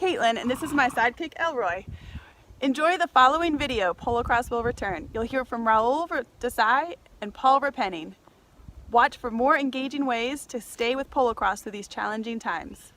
Caitlin, and this is my sidekick Elroy. Enjoy the following video, Polocrosse will return. You'll hear from Rahul Desai and Paul Repenning. Watch for more engaging ways to stay with Polocrosse through these challenging times.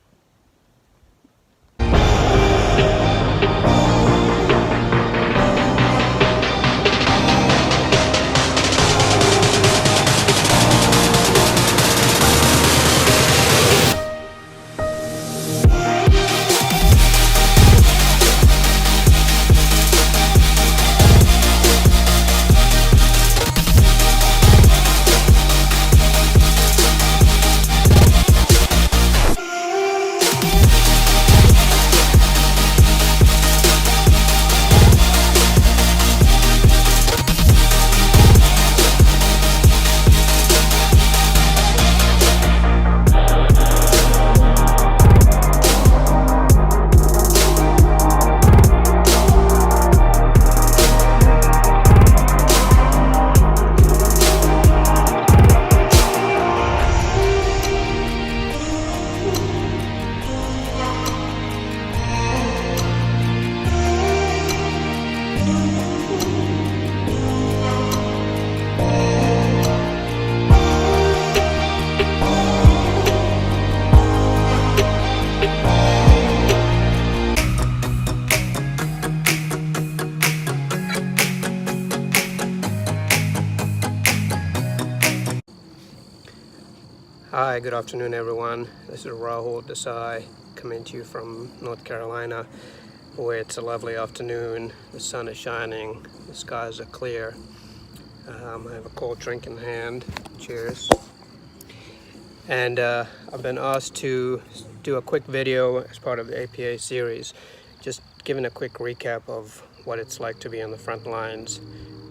Hi, good afternoon everyone. This is Rahul Desai coming to you from North Carolina, where it's a lovely afternoon. The sun is shining, the skies are clear. I have a cold drink in hand. Cheers. And I've been asked to do a quick video as part of the APA series, just giving a quick recap of what it's like to be on the front lines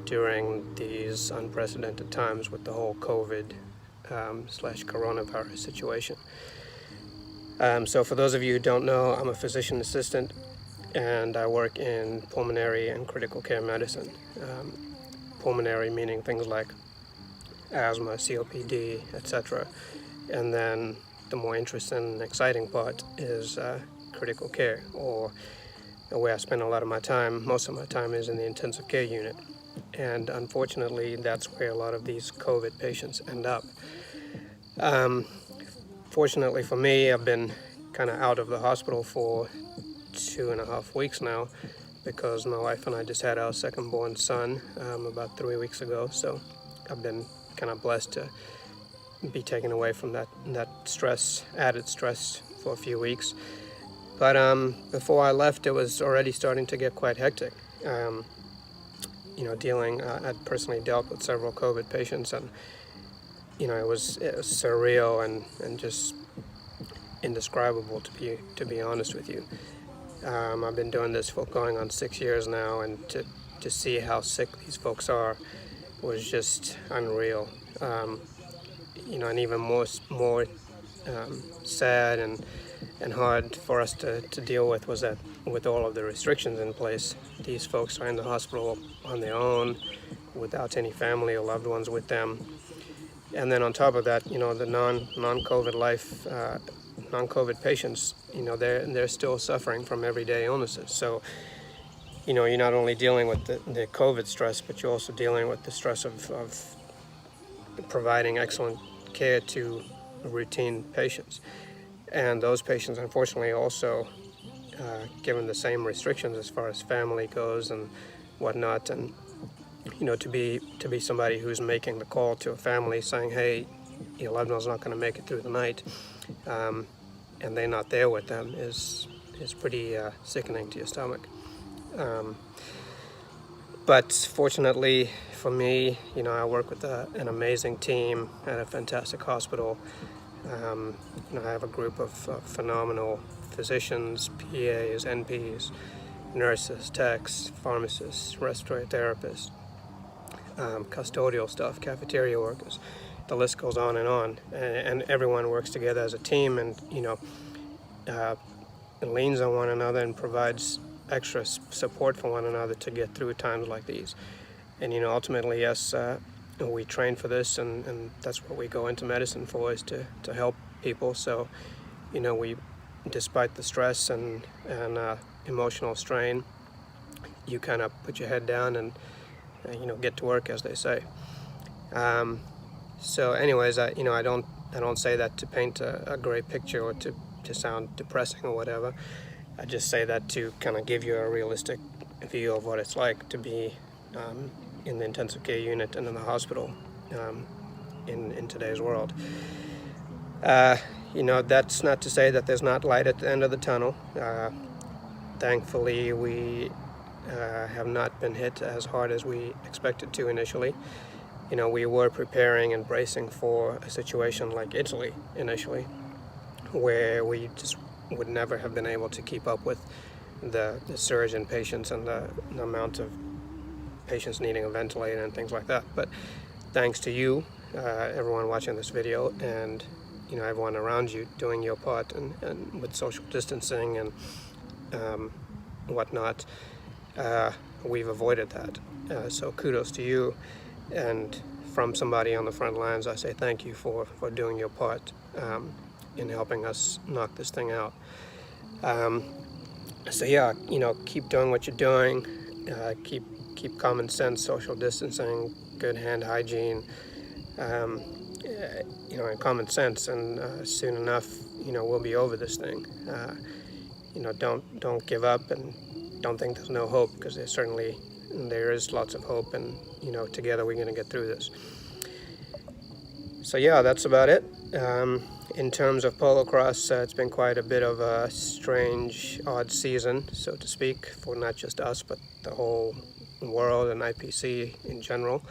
during these unprecedented times with the whole COVID slash coronavirus situation. So for those of you who don't know, I'm a physician assistant and I work in pulmonary and critical care medicine. Pulmonary meaning things like asthma, COPD, etc. And then the more interesting and exciting part is critical care, or where I spend a lot of my time. Most of my time is in the intensive care unit. And unfortunately, that's where a lot of these COVID patients end up. Fortunately for me, I've been kind of out of the hospital for 2.5 weeks now, because my wife and I just had our second born son about 3 weeks ago. So I've been kind of blessed to be taken away from that stress, added stress, for a few weeks. But before I left, it was already starting to get quite hectic. I'd personally dealt with several COVID patients, and it was surreal and just indescribable, to be honest with you. I've been doing this for going on 6 years now, and to see how sick these folks are was just unreal. And even more sad and hard for us to deal with was that with all of the restrictions in place, these folks are in the hospital on their own, without any family or loved ones with them. And then on top of that, the non-COVID non-COVID patients, they're still suffering from everyday illnesses. So, you're not only dealing with the COVID stress, but you're also dealing with the stress of providing excellent care to routine patients. And those patients, unfortunately, also given the same restrictions as far as family goes and whatnot. And to be somebody who's making the call to a family saying, hey, your loved one's not going to make it through the night, and they're not there with them, is pretty sickening to your stomach. But fortunately for me, I work with an amazing team at a fantastic hospital. I have a group of phenomenal physicians, PAs, NPs, nurses, techs, pharmacists, respiratory therapists, custodial staff, cafeteria workers. The list goes on, and everyone works together as a team, and leans on one another and provides extra support for one another to get through times like these. And ultimately, yes, we train for this, and that's what we go into medicine for, is to help people. So we despite the stress and emotional strain, you kind of put your head down and get to work, as they say. So anyways, I don't say that to paint a great picture or to sound depressing or whatever. I just say that to kind of give you a realistic view of what it's like to be in the intensive care unit and in the hospital in today's world. That's not to say that there's not light at the end of the tunnel. Thankfully, we have not been hit as hard as we expected to initially. We were preparing and bracing for a situation like Italy initially, where we just would never have been able to keep up with the surge in patients and the amount of patients needing a ventilator and things like that. But thanks to you, everyone watching this video, and everyone around you doing your part and with social distancing and whatnot, we've avoided that. So kudos to you, and from somebody on the front lines, I say thank you for doing your part in helping us knock this thing out. So yeah, keep doing what you're doing. Keep common sense, social distancing, good hand hygiene, and common sense, and soon enough, we'll be over this thing. Don't give up, and don't think there's no hope, because there is lots of hope, and together we're going to get through this. So yeah, that's about it. In terms of Polocrosse, it's been quite a bit of a strange, odd season, so to speak, for not just us, but the whole world and IPC in general.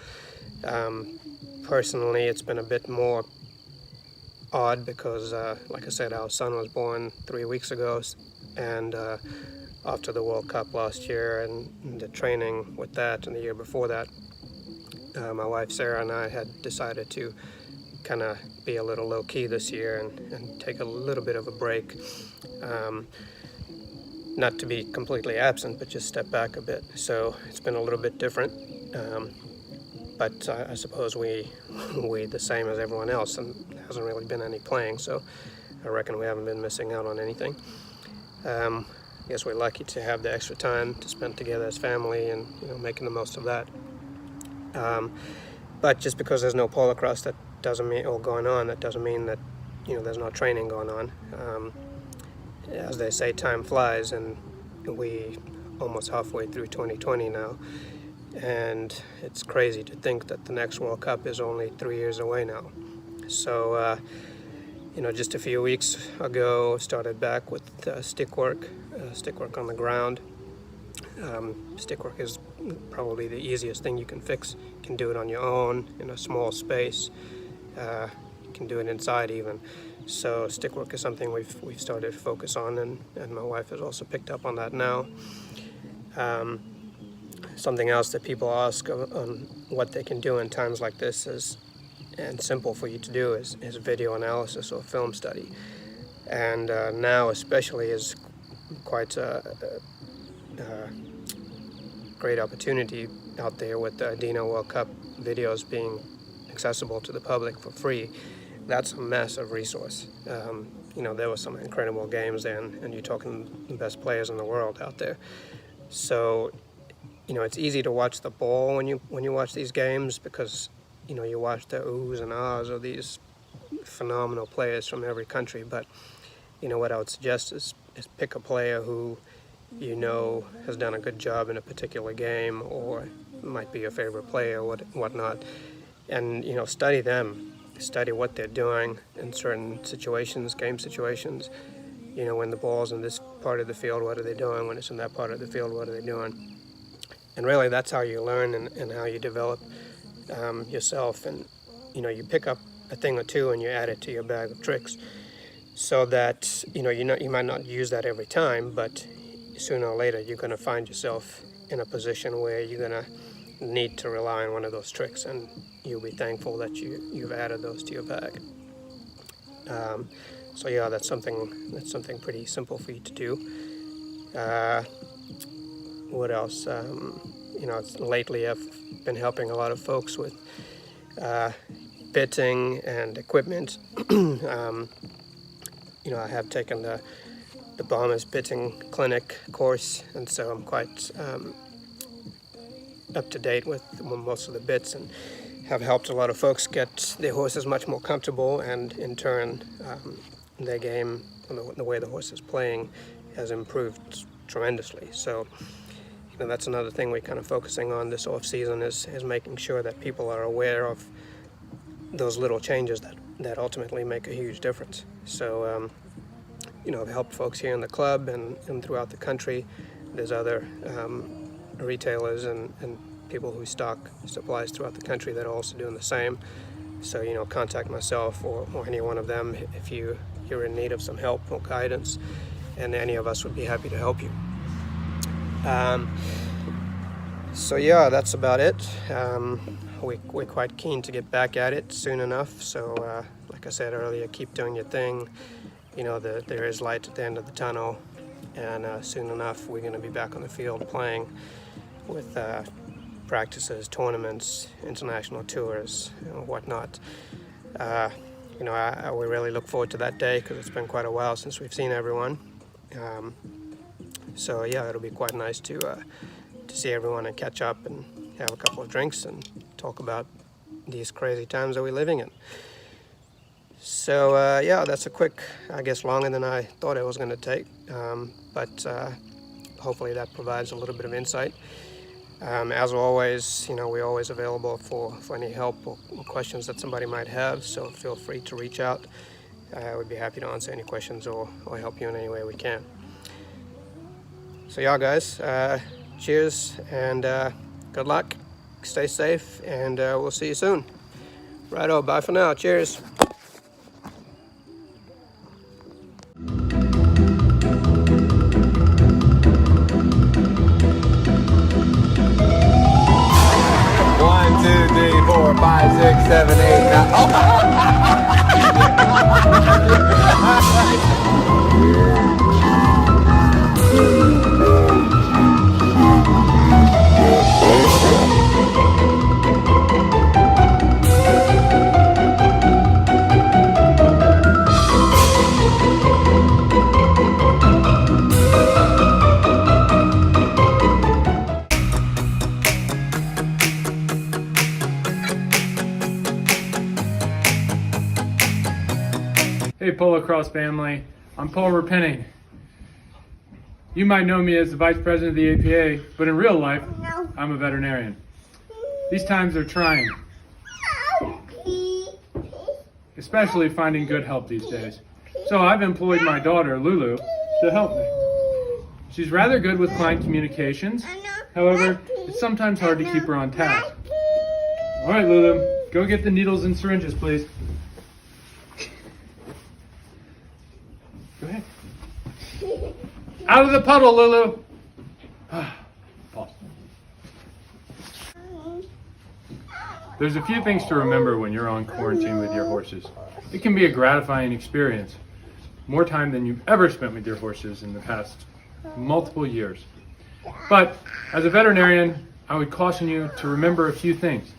Personally, it's been a bit more odd because, like I said, our son was born 3 weeks ago, and after the World Cup last year and the training with that and the year before that, my wife Sarah and I had decided to kind of be a little low-key this year and take a little bit of a break. Not to be completely absent, but just step back a bit. So it's been a little bit different, but I suppose we the same as everyone else, and there hasn't really been any playing, so I reckon we haven't been missing out on anything. I guess we're lucky to have the extra time to spend together as family and making the most of that. But just because there's no Polocrosse, that doesn't mean, or going on, that doesn't mean that there's no training going on. As they say, time flies, and we almost halfway through 2020 now, and it's crazy to think that the next World Cup is only 3 years away now. So just a few weeks ago, started back with stick work on the ground. Stick work is probably the easiest thing you can fix. You can do it on your own in a small space. You can do it inside even. So stick work is something we've started to focus on, and my wife has also picked up on that now. Something else that people ask on what they can do in times like this is, and simple for you to do, is video analysis or film study. And now especially is quite a great opportunity out there with the Dino World Cup videos being accessible to the public for free. That's a massive resource. There were some incredible games there, and you're talking the best players in the world out there. So, it's easy to watch the ball when you watch these games, because you watch the oohs and ahs of these phenomenal players from every country. But what I would suggest is pick a player who has done a good job in a particular game, or might be your favorite player, or whatnot, and study them. Study what they're doing in certain situations, game situations. When the ball's in this part of the field, what are they doing? When it's in that part of the field, what are they doing? And really, that's how you learn and how you develop yourself. And you pick up a thing or two and you add it to your bag of tricks, so that you might not use that every time, but sooner or later you're going to find yourself in a position where you're going to need to rely on one of those tricks, and you'll be thankful that you've added those to your bag. So yeah, that's something pretty simple for you to do. What else? Lately I've been helping a lot of folks with bitting and equipment. I have taken the the Bombers Pitting Clinic course, and so I'm quite up to date with most of the bits, and have helped a lot of folks get their horses much more comfortable, and in turn their game and the way the horse is playing has improved tremendously. So that's another thing we're kind of focusing on this off season is making sure that people are aware of those little changes that ultimately make a huge difference. So I've helped folks here in the club and throughout the country. There's other retailers and people who stock supplies throughout the country that are also doing the same. So contact myself or any one of them if you're in need of some help or guidance, and any of us would be happy to help you. So yeah, that's about it. We're quite keen to get back at it soon enough. So like I said earlier, keep doing your thing. There is light at the end of the tunnel, and soon enough we're going to be back on the field playing with practices, tournaments, international tours, whatnot. We really look forward to that day because it's been quite a while since we've seen everyone. So yeah, it'll be quite nice to see everyone and catch up and have a couple of drinks and talk about these crazy times that we're living in. So yeah, that's a quick, I guess longer than I thought it was going to take, but hopefully that provides a little bit of insight. As always, we're always available for any help or questions that somebody might have, so feel free to reach out. I would be happy to answer any questions or help you in any way we can. So yeah, guys, cheers and good luck. Stay safe, and we'll see you soon. Righto, bye for now. Cheers. One, two, three, 4, 5, 6, 7, 8, 9. Hey Polocrosse family, I'm Paul Repenning. You might know me as the Vice President of the APA, but in real life, I'm a veterinarian. These times are trying, especially finding good help these days. So I've employed my daughter, Lulu, to help me. She's rather good with client communications. However, it's sometimes hard to keep her on task. All right, Lulu, go get the needles and syringes, please. Go ahead. Out of the puddle, Lulu. Pause. There's a few things to remember when you're on quarantine with your horses. It can be a gratifying experience. More time than you've ever spent with your horses in the past multiple years. But as a veterinarian, I would caution you to remember a few things.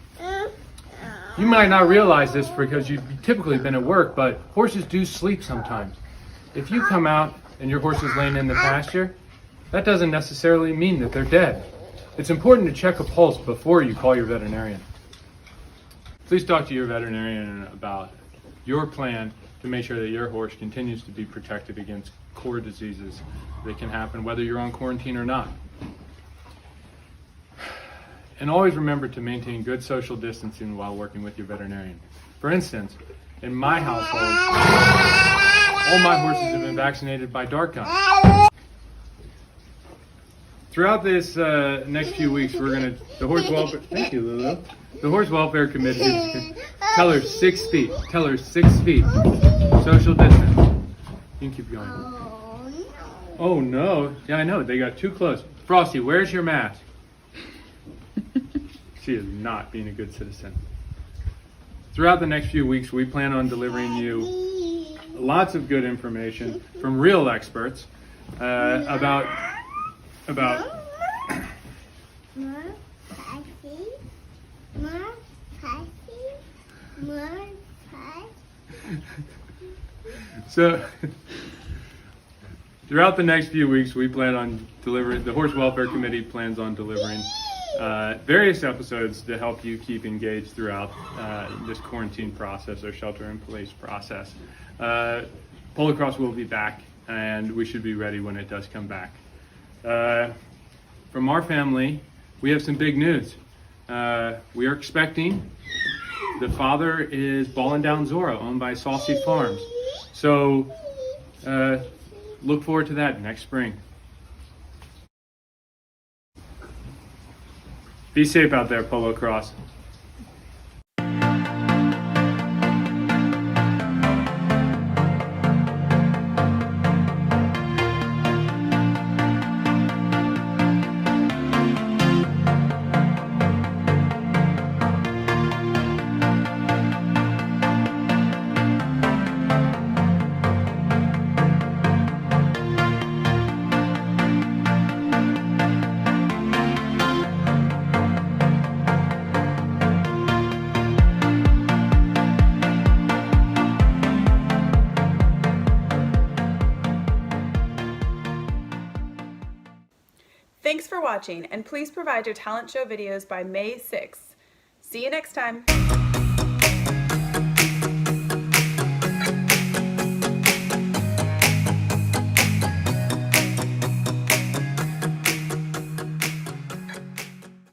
You might not realize this because you've typically been at work, but horses do sleep sometimes. If you come out and your horse is laying in the pasture, that doesn't necessarily mean that they're dead. It's important to check a pulse before you call your veterinarian. Please talk to your veterinarian about your plan to make sure that your horse continues to be protected against core diseases that can happen whether you're on quarantine or not. And always remember to maintain good social distancing while working with your veterinarian. For instance, in my household, all my horses have been vaccinated by dart gun. Throughout this next few weeks, we're going to, the horse welfare, thank you, Lulu. The horse welfare committee, tell her 6 feet, tell her 6 feet, social distance. You can keep going. Oh no, yeah I know, they got too close. Frosty, where's your mask? She is not being a good citizen. Throughout the next few weeks, we plan on delivering you lots of good information from real experts about Throughout the next few weeks, we plan on delivering, the Horse Welfare Committee plans on delivering various episodes to help you keep engaged throughout this quarantine process or shelter-in-place process. Polocrosse will be back, and we should be ready when it does come back. From our family, we have some big news. We are expecting, the father is balling down Zorro, owned by Saucy Farms. So look forward to that next spring. Be safe out there, Polocrosse. Thanks for watching, and please provide your talent show videos by May 6th. See you next time.